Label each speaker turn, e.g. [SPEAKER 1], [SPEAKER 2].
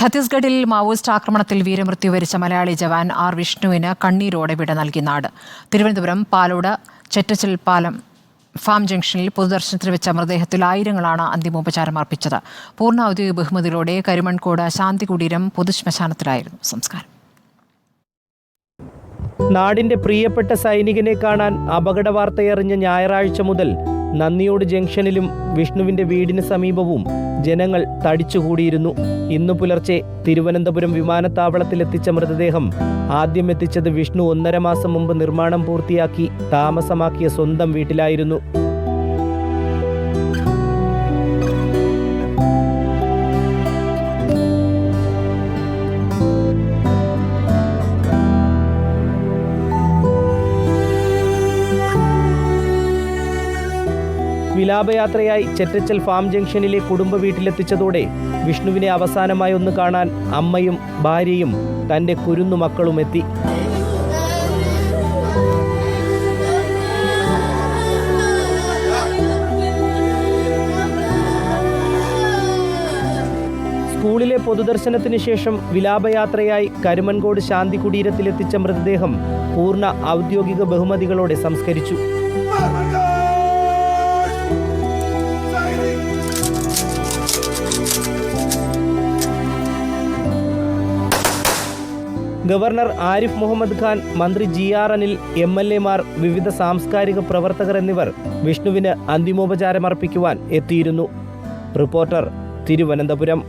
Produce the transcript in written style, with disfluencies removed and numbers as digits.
[SPEAKER 1] ഛത്തീസ്ഗഡിൽ മാവോയിസ്റ്റ് ആക്രമണത്തിൽ വീരമൃത്യു വരിച്ച മലയാളി ജവാൻ ആർ വിഷ്ണുവിന് കണ്ണീരോടെ വിട നൽകി നാട്. തിരുവനന്തപുരം പാലോട് ചെറ്റച്ചൽ പാലം ഫാം ജംഗ്ഷനിൽ പൊതുദർശനത്തിന് വെച്ച മൃതദേഹത്തിൽ ആയിരങ്ങളാണ് അന്തിമോപചാരം അർപ്പിച്ചത്. പൂർണ്ണ ഔദ്യോഗിക ബഹുമതിയോടെ കരിമൺകോട് ശാന്തി കുടീരം പൊതുശ്മശാനത്തിലായിരുന്നു സംസ്കാരം.
[SPEAKER 2] നാടിന്റെ പ്രിയപ്പെട്ട സൈനികനെ കാണാൻ അപകട വാർത്തയറിഞ്ഞ ഞായറാഴ്ച മുതൽ നന്ദിയോട് ജംഗ്ഷനിലും വിഷ്ണുവിന്റെ വീടിന് സമീപവും ജനങ്ങൾ തടിച്ചുകൂടിയിരുന്നു. ഇന്നു പുലർച്ചെ തിരുവനന്തപുരം വിമാനത്താവളത്തിലെത്തിച്ച മൃതദേഹം ആദ്യം എത്തിച്ചത് വിഷ്ണു 1.5 മാസം മുമ്പ് നിർമ്മാണം പൂർത്തിയാക്കി താമസമാക്കിയ സ്വന്തം വീട്ടിലായിരുന്നു. വിലാപയാത്രയായി ചെറ്റച്ചൽ ഫാം ജംഗ്ഷനിലെ കുടുംബ വീട്ടിലെത്തിച്ചതോടെ വിഷ്ണുവിനെ അവസാനമായി ഒന്ന് കാണാൻ അമ്മയും ഭാര്യയും തൻ്റെ കുരുന്നു മക്കളും എത്തി. സ്കൂളിലെ പൊതുദർശനത്തിന് ശേഷം വിലാപയാത്രയായി കരിമൺകോട് ശാന്തി കുടീരത്തിലെത്തിച്ച മൃതദേഹം പൂർണ്ണ ഔദ്യോഗിക ബഹുമതികളോടെ സംസ്കരിച്ചു. ഗവർണർ ആരിഫ് മുഹമ്മദ് ഖാൻ, മന്ത്രി GR അനിൽ, MLA മാർ, വിവിധ സാംസ്കാരിക പ്രവർത്തകർ എന്നിവർ വിഷ്ണുവിന് അന്തിമോപചാരമർപ്പിക്കുവാൻ എത്തിയിരുന്നു. റിപ്പോർട്ടർ, തിരുവനന്തപുരം.